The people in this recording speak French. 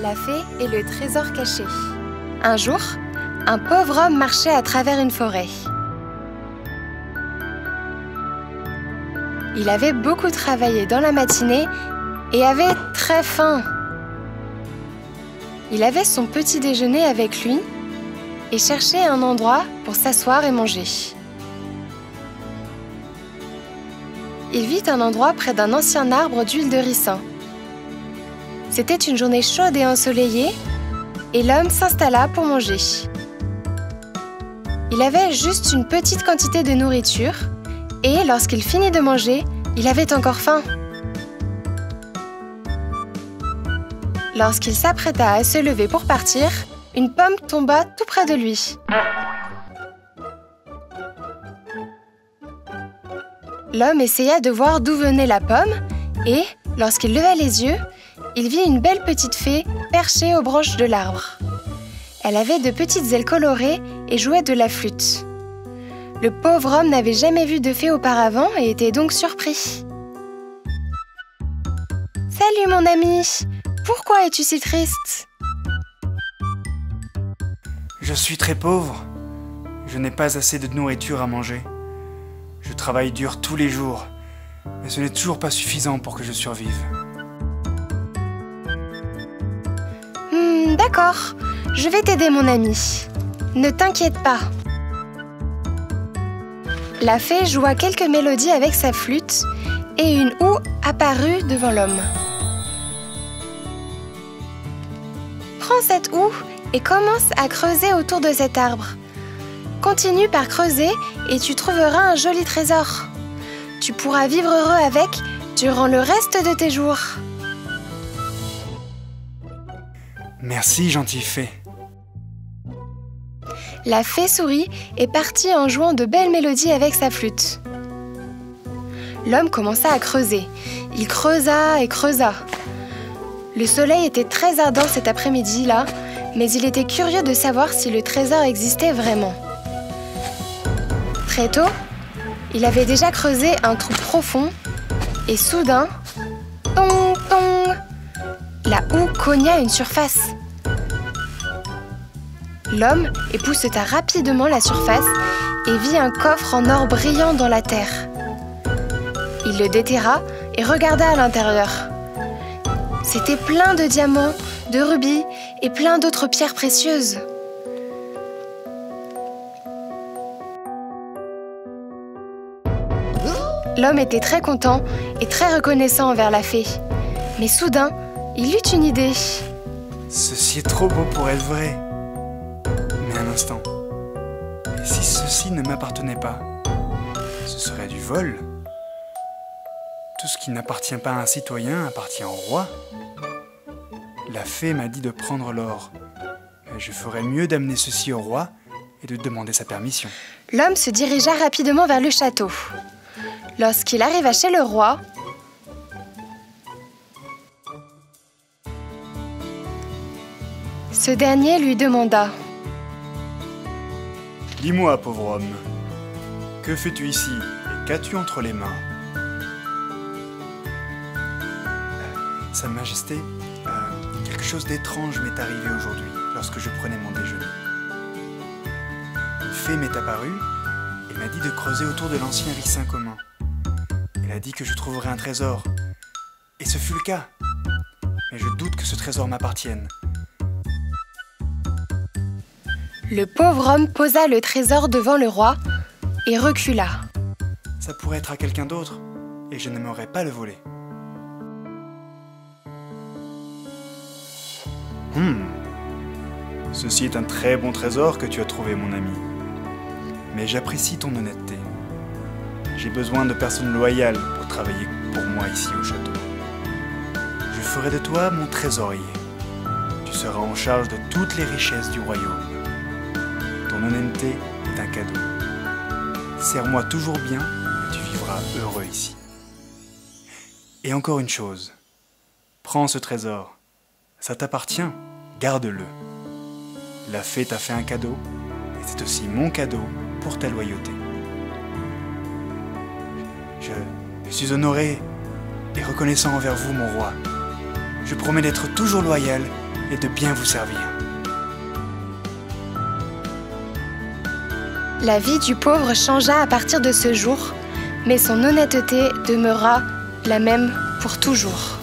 La fée et le trésor caché. Un jour, un pauvre homme marchait à travers une forêt. Il avait beaucoup travaillé dans la matinée et avait très faim. Il avait son petit déjeuner avec lui et cherchait un endroit pour s'asseoir et manger. Il vit un endroit près d'un ancien arbre d'huile de ricin. C'était une journée chaude et ensoleillée, et l'homme s'installa pour manger. Il avait juste une petite quantité de nourriture, et lorsqu'il finit de manger, il avait encore faim. Lorsqu'il s'apprêta à se lever pour partir, une pomme tomba tout près de lui. L'homme essaya de voir d'où venait la pomme, et, lorsqu'il leva les yeux, il vit une belle petite fée perchée aux branches de l'arbre. Elle avait de petites ailes colorées et jouait de la flûte. Le pauvre homme n'avait jamais vu de fée auparavant et était donc surpris. « Salut mon ami, pourquoi es-tu si triste ?» Je suis très pauvre. Je n'ai pas assez de nourriture à manger. Je travaille dur tous les jours, mais ce n'est toujours pas suffisant pour que je survive. D'accord, je vais t'aider mon ami. Ne t'inquiète pas. La fée joua quelques mélodies avec sa flûte et une houe apparut devant l'homme. Prends cette houe et commence à creuser autour de cet arbre. Continue par creuser et tu trouveras un joli trésor. Tu pourras vivre heureux avec durant le reste de tes jours. Merci, gentille fée. La fée sourit et partit en jouant de belles mélodies avec sa flûte. L'homme commença à creuser. Il creusa et creusa. Le soleil était très ardent cet après-midi-là, mais il était curieux de savoir si le trésor existait vraiment. Très tôt, il avait déjà creusé un trou profond et soudain, tong tong, la houe cogna une surface. L'homme épousseta rapidement la surface et vit un coffre en or brillant dans la terre. Il le déterra et regarda à l'intérieur. C'était plein de diamants, de rubis et plein d'autres pierres précieuses. L'homme était très content et très reconnaissant envers la fée. Mais soudain, il eut une idée. Ceci est trop beau pour être vrai. Mais un instant. Et si ceci ne m'appartenait pas, ce serait du vol. Tout ce qui n'appartient pas à un citoyen appartient au roi. La fée m'a dit de prendre l'or. Je ferais mieux d'amener ceci au roi et de demander sa permission. L'homme se dirigea rapidement vers le château. Lorsqu'il arriva chez le roi, ce dernier lui demanda: « Dis-moi, pauvre homme, que fais-tu ici et qu'as-tu entre les mains ?» Sa Majesté, quelque chose d'étrange m'est arrivé aujourd'hui lorsque je prenais mon déjeuner. Une fée m'est apparue et m'a dit de creuser autour de l'ancien ricin commun. Elle a dit que je trouverais un trésor. Et ce fut le cas. Mais je doute que ce trésor m'appartienne. Le pauvre homme posa le trésor devant le roi et recula. Ça pourrait être à quelqu'un d'autre et je n'aimerais pas le voler. Ceci est un très bon trésor que tu as trouvé, mon ami. Mais j'apprécie ton honnêteté. J'ai besoin de personnes loyales pour travailler pour moi ici au château. Je ferai de toi mon trésorier. Tu seras en charge de toutes les richesses du royaume. Ton honnêteté est un cadeau. Sers-moi toujours bien et tu vivras heureux ici. Et encore une chose. Prends ce trésor. Ça t'appartient, garde-le. La fée t'a fait un cadeau et c'est aussi mon cadeau pour ta loyauté. Je suis honoré et reconnaissant envers vous, mon roi. Je promets d'être toujours loyal et de bien vous servir. La vie du pauvre changea à partir de ce jour, mais son honnêteté demeura la même pour toujours.